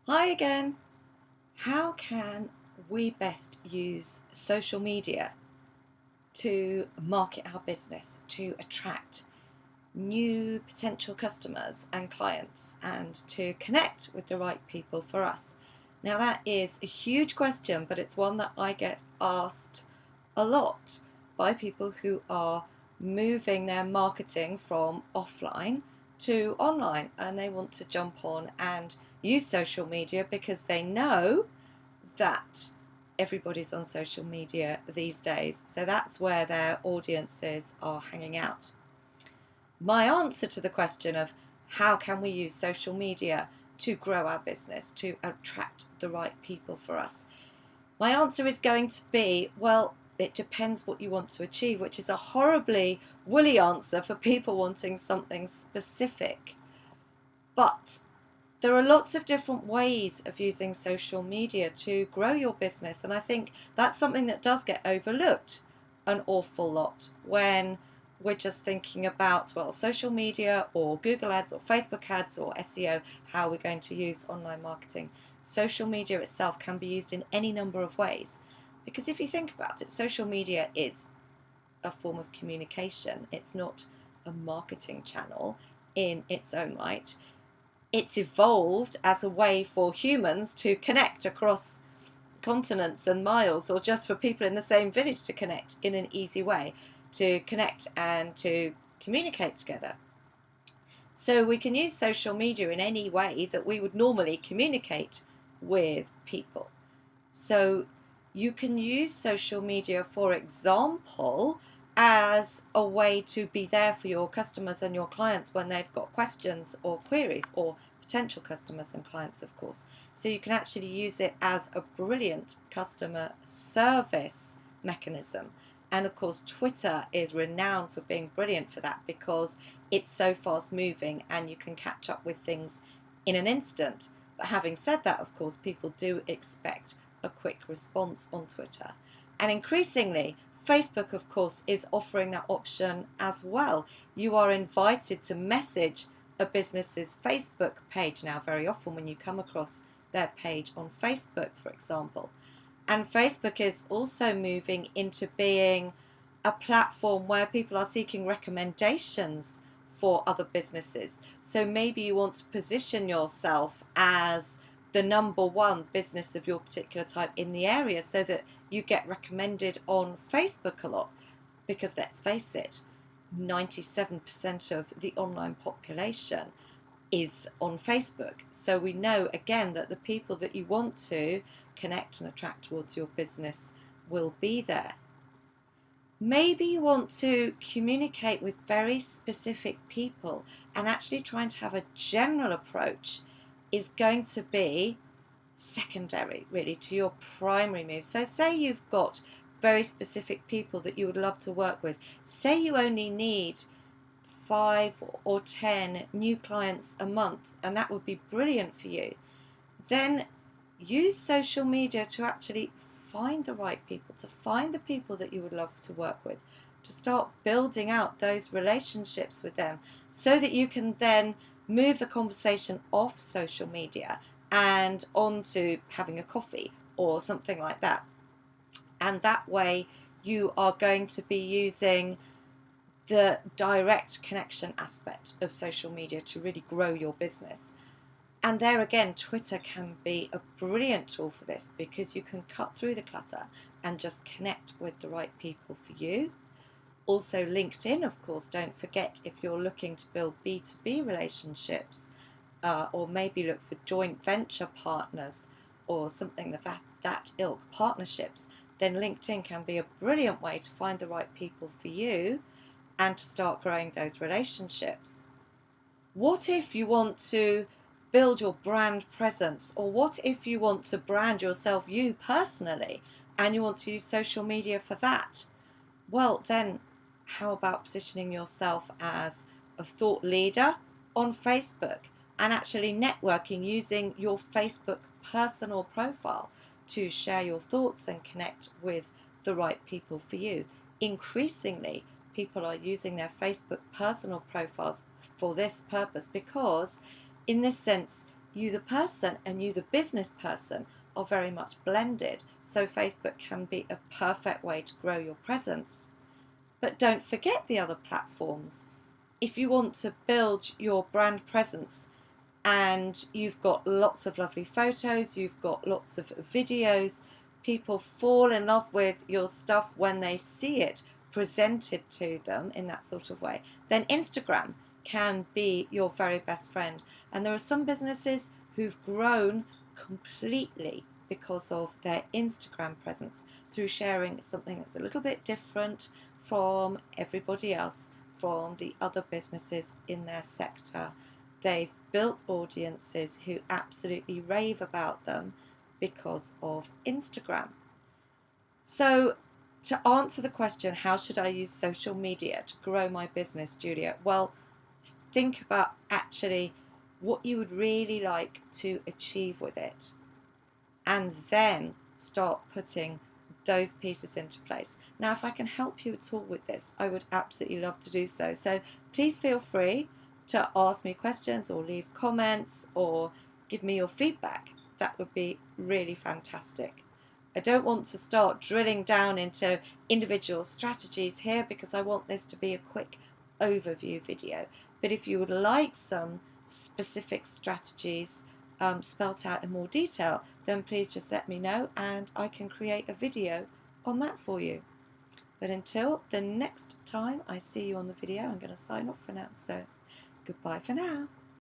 Hi again. How can we best use social media to market our business, to attract new potential customers and clients, and to connect with the right people for us? Now, that is a huge question, but it's one that I get asked a lot by people who are moving their marketing from offline to online, and they want to jump on and use social media because they know that everybody's on social media these days. So that's where their audiences are hanging out. My answer to the question of how can we use social media to grow our business, to attract the right people for us, my answer is going to be, well, it depends what you want to achieve, which is a horribly woolly answer for people wanting something specific. But there are lots of different ways of using social media to grow your business, and I think that's something that does get overlooked an awful lot when we're just thinking about, well, social media or Google ads or Facebook ads or SEO. How we're going to use online marketing. Social media itself can be used in any number of ways, because if you think about it, social media is a form of communication. It's not a marketing channel in its own right. It's evolved as a way for humans to connect across continents and miles, or just for people in the same village to connect in an easy way, to connect and to communicate together. So we can use social media in any way that we would normally communicate with people. So you can use social media, for example, as a way to be there for your customers and your clients when they've got questions or queries, or potential customers and clients, of course. So you can actually use it as a brilliant customer service mechanism. And of course, Twitter is renowned for being brilliant for that, because it's so fast moving and you can catch up with things in an instant. But having said that, of course, people do expect a quick response on Twitter. And increasingly, Facebook, of course, is offering that option as well. You are invited to message a business's Facebook page now very often when you come across their page on Facebook, for example. And Facebook is also moving into being a platform where people are seeking recommendations for other businesses. So maybe you want to position yourself as the number one business of your particular type in the area, so that you get recommended on Facebook a lot. Because let's face it, 97% of the online population is on Facebook. So we know again that the people that you want to connect and attract towards your business will be there. Maybe you want to communicate with very specific people, and actually trying to have a general approach is going to be secondary, really, to your primary move. So say you've got very specific people that you would love to work with. Say you only need 5 or 10 new clients a month, and that would be brilliant for you. Then use social media to actually find the right people, to find the people that you would love to work with, to start building out those relationships with them, so that you can then move the conversation off social media and onto having a coffee or something like that. And that way you are going to be using the direct connection aspect of social media to really grow your business. And there again, Twitter can be a brilliant tool for this, because you can cut through the clutter and just connect with the right people for you. Also LinkedIn, of course, don't forget, if you're looking to build B2B relationships, or maybe look for joint venture partners or something of that ilk, partnerships, then LinkedIn can be a brilliant way to find the right people for you and to start growing those relationships. What if you want to build your brand presence, or what if you want to brand yourself, you personally, and you want to use social media for that? Well, then how about positioning yourself as a thought leader on Facebook, and actually networking using your Facebook personal profile to share your thoughts and connect with the right people for you? Increasingly, people are using their Facebook personal profiles for this purpose, because in this sense you the person and you the business person are very much blended. So Facebook can be a perfect way to grow your presence. But don't forget the other platforms. If you want to build your brand presence and you've got lots of lovely photos, you've got lots of videos, people fall in love with your stuff when they see it presented to them in that sort of way, then Instagram can be your very best friend. And there are some businesses who've grown completely because of their Instagram presence, through sharing something that's a little bit different from everybody else, from the other businesses in their sector. They've built audiences who absolutely rave about them because of Instagram. So, to answer the question, how should I use social media to grow my business, Julia? Well, think about actually what you would really like to achieve with it, and then start putting those pieces into place. Now, if I can help you at all with this, I would absolutely love to do so. So please feel free to ask me questions or leave comments or give me your feedback. That would be really fantastic. I don't want to start drilling down into individual strategies here because I want this to be a quick overview video. But if you would like some specific strategies spelt out in more detail, then please just let me know and I can create a video on that for you. But until the next time I see you on the video, I'm going to sign off for now. So goodbye for now.